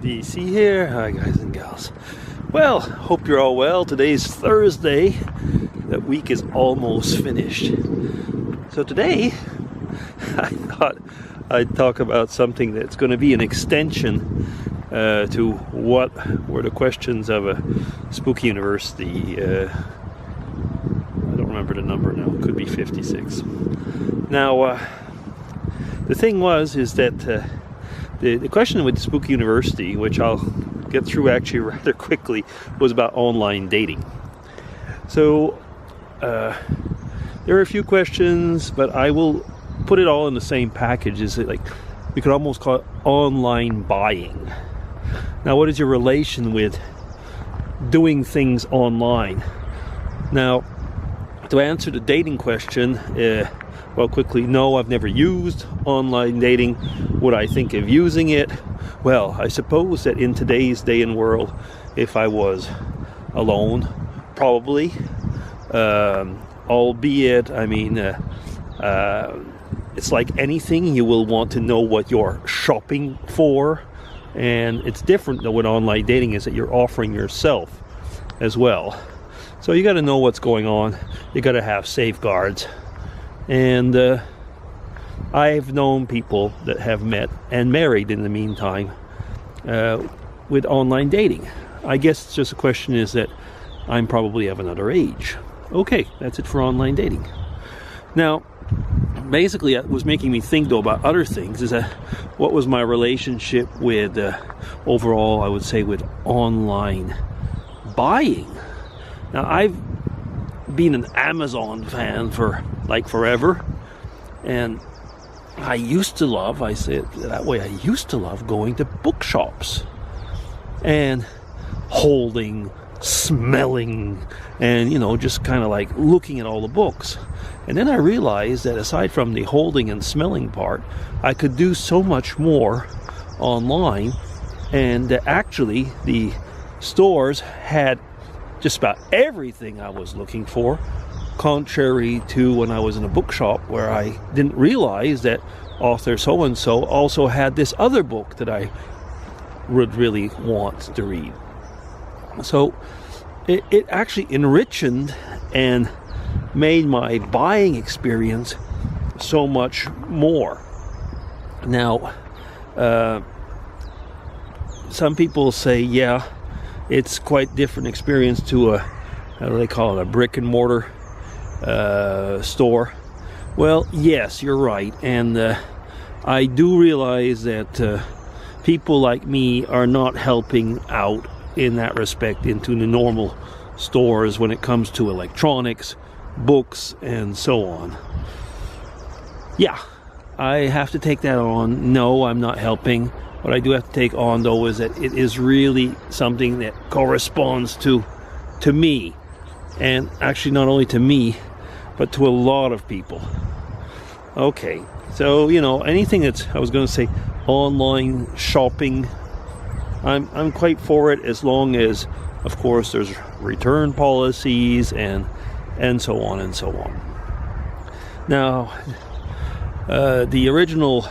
DC here. Hi guys and gals. Well, hope you're all well. Today's Thursday. That week is almost finished. So today I thought I'd talk about something that's going to be an extension to what were the questions of a SpookyUniversity. I don't remember the number now. It could be 56. Now, the thing is that the question with SpookyUniversity, which I'll get through actually rather quickly, was about online dating. So there are a few questions, but I will put it all in the same package. Is it like we could almost call it online buying? Now, what is your relation with doing things online? Now, to answer the dating question, well, quickly, no, I've never used online dating. Would I think of using it? Well, I suppose that in today's day and world, if I was alone, probably. Albeit, I mean, it's like anything, you will want to know what you're shopping for. And it's different though with online dating, is that you're offering yourself as well. So you got to know what's going on. You got to have safeguards. And I've known people that have met and married in the meantime with online dating. I guess it's just a question is that I'm probably of another age. Okay, that's it for online dating. Now, basically, it was making me think though about other things. Is that what was my relationship with overall, I would say, with online buying. Now, I've been an Amazon fan for like forever, and I used to love, I say it that way, I used to love going to bookshops and holding, smelling, and just kind of like looking at all the books. And then I realized that aside from the holding and smelling part, I could do so much more online, and actually the stores had just about everything I was looking for, contrary to when I was in a bookshop where I didn't realize that author so-and-so also had this other book that I would really want to read. So it actually enriched and made my buying experience so much more. Now, some people say, yeah, it's quite different experience to a, how do they call it, a brick and mortar store. Well, yes, you're right, and I do realize that people like me are not helping out in that respect into the normal stores when it comes to electronics, books, and so on. Yeah, I have to take that on. No, I'm not helping. What I do have to take on though is that it is really something that corresponds to me, and actually not only to me, but to a lot of people. Okay, so anything that's, I was going to say, online shopping, I'm quite for it, as long as, of course, there's return policies and so on and so on. Now, the original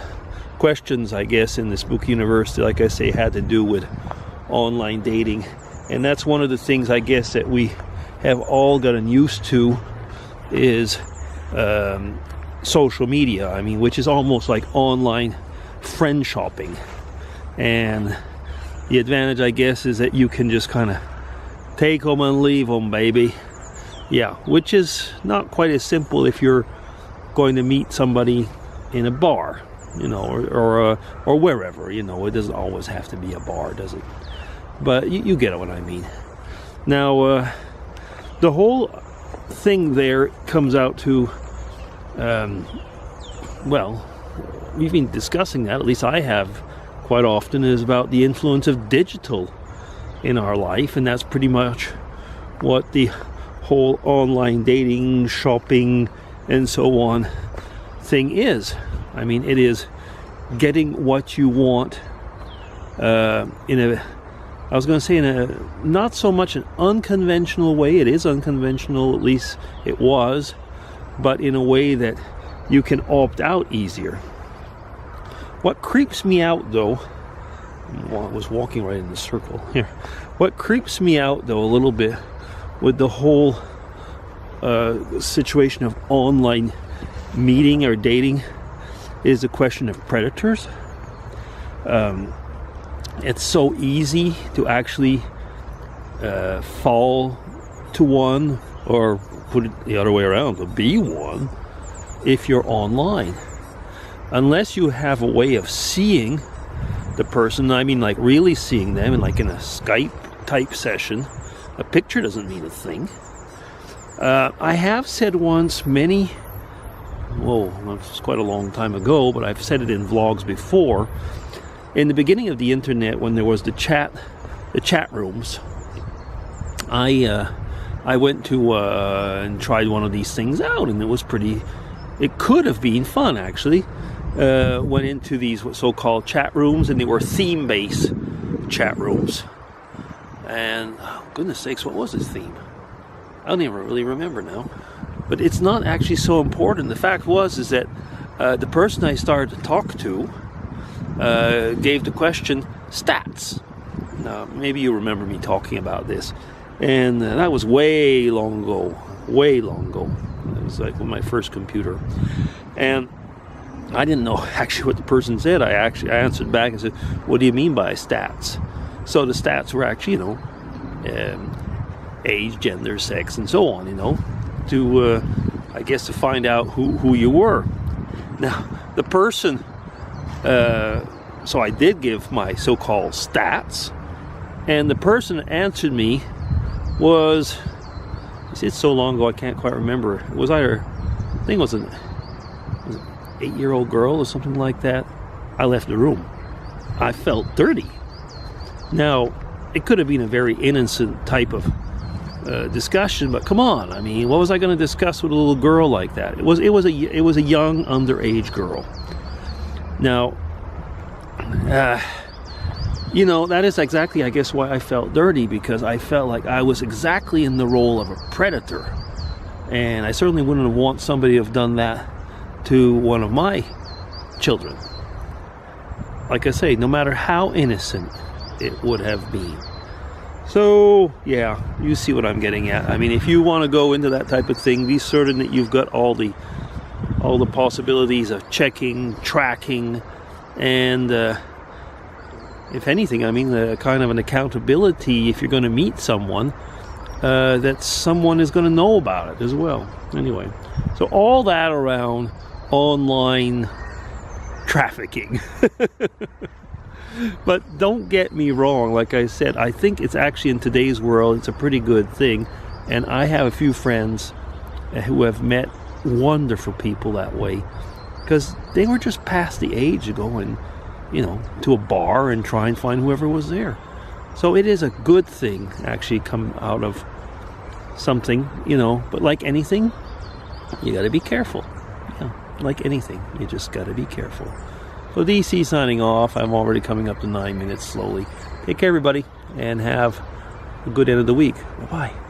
questions, I guess, in the SpookyUniversity, like I say, had to do with online dating, and that's one of the things I guess that we have all gotten used to is social media. I mean, which is almost like online friend shopping, and the advantage, I guess, is that you can just kind of take them and leave them, baby. Yeah, which is not quite as simple if you're going to meet somebody in a bar, or wherever. It doesn't always have to be a bar, does it? But you get what I mean. Now, the whole thing there comes out to, well, we've been discussing that, at least I have quite often, is about the influence of digital in our life, and that's pretty much what the whole online dating, shopping, and so on thing is. I mean, it is getting what you want in a, I was going to say, in a not so much an unconventional way. It is unconventional, at least it was, but in a way that you can opt out easier. What creeps me out, though, was walking right in the circle here. What creeps me out though a little bit with the whole situation of online meeting or dating is the question of predators. It's so easy to actually fall to one, or put it the other way around, to be one, if you're online. Unless you have a way of seeing the person, I mean like really seeing them, and like in a Skype type session, a picture doesn't mean a thing. I have said once it's quite a long time ago, but I've said it in vlogs before. In the beginning of the internet, when there was the chat rooms, I went to and tried one of these things out, and it could have been fun actually. Went into these so-called chat rooms, and they were theme-based chat rooms. And oh, goodness sakes, what was this theme? I don't even really remember now. But it's not actually so important. The fact is that the person I started to talk to gave the question stats. Now, maybe you remember me talking about this. And that was way long ago. It was like with my first computer. And I didn't know actually what the person said. I answered back and said, what do you mean by stats? So the stats were actually, age, gender, sex, and so on, to, I guess, to find out who you were. Now, the person, so I did give my so-called stats, and the person that answered me was, it's so long ago I can't quite remember. It was either, I think it was an 8-year-old girl or something like that. I left the room. I felt dirty. Now, it could have been a very innocent type of discussion, but come on, I mean, what was I going to discuss with a little girl like that? It was a young underage girl. Now, that is exactly, I guess, why I felt dirty, because I felt like I was exactly in the role of a predator, and I certainly wouldn't want somebody to have done that to one of my children. Like I say, no matter how innocent it would have been. So, yeah, you see what I'm getting at. I mean, if you want to go into that type of thing, be certain that you've got all the possibilities of checking, tracking, and if anything, I mean, kind of an accountability if you're going to meet someone, that someone is going to know about it as well. Anyway, so all that around online trafficking. But don't get me wrong, like I said, I think it's actually, in today's world, it's a pretty good thing. And I have a few friends who have met wonderful people that way, because they were just past the age of going, to a bar and try and find whoever was there. So it is a good thing actually come out of something, but like anything, you got to be careful. Like anything, you just got to be careful. So DC signing off. I'm already coming up to 9 minutes slowly. Take care, everybody, and have a good end of the week. Bye-bye.